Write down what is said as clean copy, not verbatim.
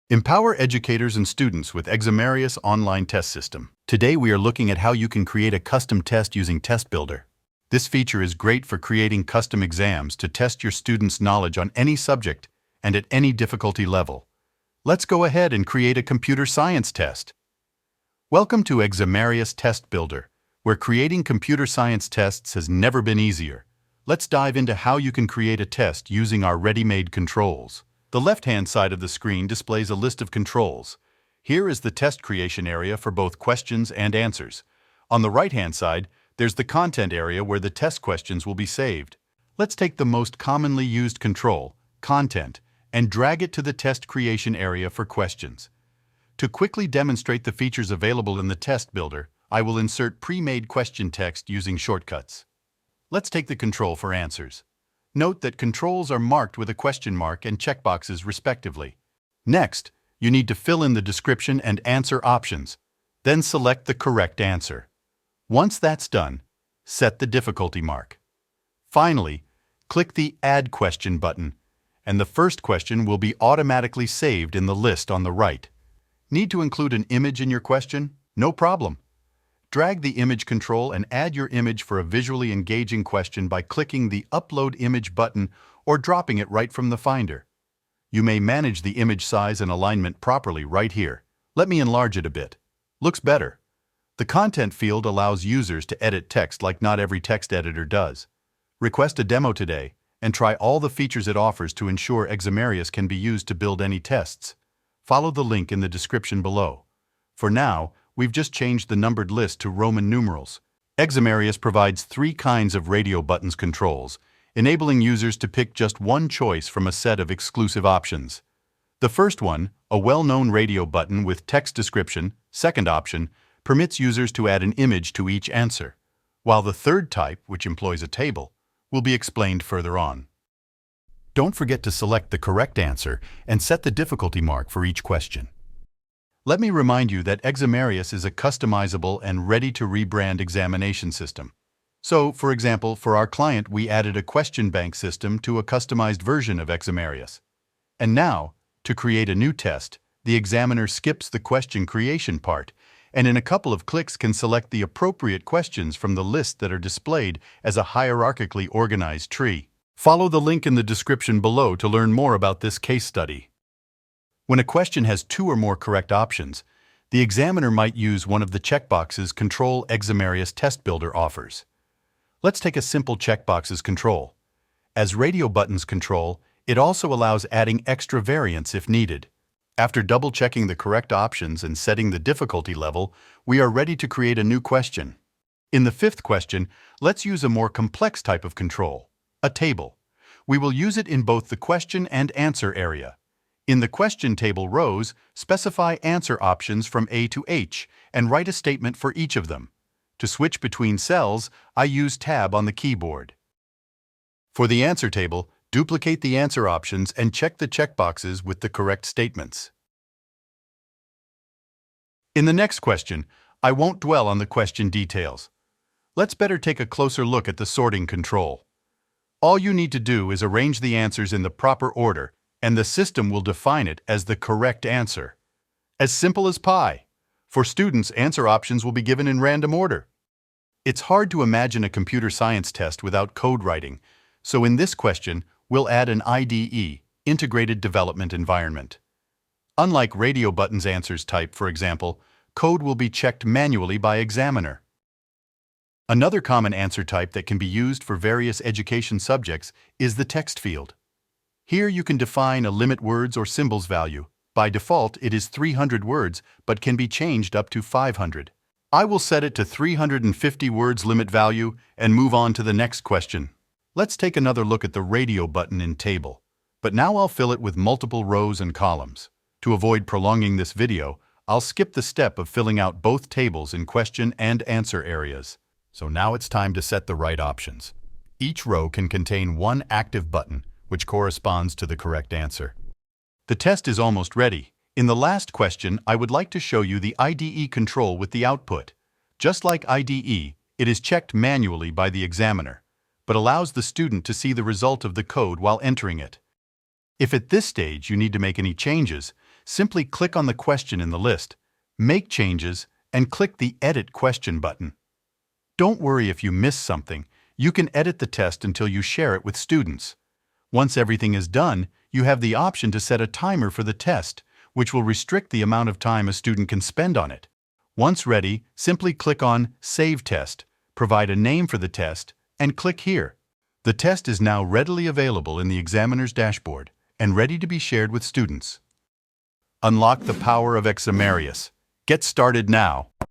Empower educators and students with Examarius online test system. Today we are looking at how you can create a custom test using TestBuilder. This feature is great for creating custom exams to test your students' knowledge on any subject and at any difficulty level. Let's go ahead and create a computer science test. Welcome to Examarius TestBuilder, where creating computer science tests has never been easier. Let's dive into how you can create a test using our ready-made controls. The left-hand side of the screen displays a list of controls. Here is the test creation area for both questions and answers. On the right-hand side, there's the content area where the test questions will be saved. Let's take the most commonly used control, content, and drag it to the test creation area for questions. To quickly demonstrate the features available in the TestBuilder, I will insert pre-made question text using shortcuts. Let's take the control for answers. Note that controls are marked with a question mark and checkboxes respectively. Next, you need to fill in the description and answer options, then select the correct answer. Once that's done, set the difficulty mark. Finally, click the Add Question button, and the first question will be automatically saved in the list on the right. Need to include an image in your question? No problem. Drag the image control and add your image for a visually engaging question by clicking the Upload Image button or dropping it right from the Finder. You may manage the image size and alignment properly right here. Let me enlarge it a bit. Looks better. The Content field allows users to edit text like not every text editor does. Request a demo today and try all the features it offers to ensure Examarius can be used to build any tests. Follow the link in the description below. For now, we've just changed the numbered list to Roman numerals. Examarius provides 3 kinds of radio buttons controls, enabling users to pick just one choice from a set of exclusive options. The first one, a well-known radio button with text description, second option, permits users to add an image to each answer, while the third type, which employs a table, will be explained further on. Don't forget to select the correct answer and set the difficulty mark for each question. Let me remind you that Examarius is a customizable and ready-to-rebrand examination system. So, for example, for our client, we added a question bank system to a customized version of Examarius. And now, to create a new test, the examiner skips the question creation part, and in a couple of clicks can select the appropriate questions from the list that are displayed as a hierarchically organized tree. Follow the link in the description below to learn more about this case study. When a question has 2 or more correct options, the examiner might use one of the checkboxes Control Examarius TestBuilder offers. Let's take a simple checkboxes control. As radio buttons control, it also allows adding extra variants if needed. After double-checking the correct options and setting the difficulty level, we are ready to create a new question. In the 5th question, let's use a more complex type of control, a table. We will use it in both the question and answer area. In the question table rows, specify answer options from A to H and write a statement for each of them. To switch between cells, I use Tab on the keyboard. For the answer table, duplicate the answer options and check the checkboxes with the correct statements. In the next question, I won't dwell on the question details. Let's better take a closer look at the sorting control. All you need to do is arrange the answers in the proper order, and the system will define it as the correct answer. As simple as pie. For students, answer options will be given in random order. It's hard to imagine a computer science test without code writing, so in this question, we'll add an IDE, Integrated Development Environment. Unlike radio buttons answers type, for example, code will be checked manually by examiner. Another common answer type that can be used for various education subjects is the text field. Here you can define a limit words or symbols value. By default, it is 300 words, but can be changed up to 500. I will set it to 350 words limit value and move on to the next question. Let's take another look at the radio button in table, but now I'll fill it with multiple rows and columns. To avoid prolonging this video, I'll skip the step of filling out both tables in question and answer areas. So now it's time to set the right options. Each row can contain one active button, which corresponds to the correct answer. The test is almost ready. In the last question, I would like to show you the IDE control with the output. Just like IDE, it is checked manually by the examiner, but allows the student to see the result of the code while entering it. If at this stage you need to make any changes, simply click on the question in the list, make changes, and click the Edit Question button. Don't worry if you miss something. You can edit the test until you share it with students. Once everything is done, you have the option to set a timer for the test, which will restrict the amount of time a student can spend on it. Once ready, simply click on Save Test, provide a name for the test, and click here. The test is now readily available in the examiner's dashboard and ready to be shared with students. Unlock the power of Examarius. Get started now.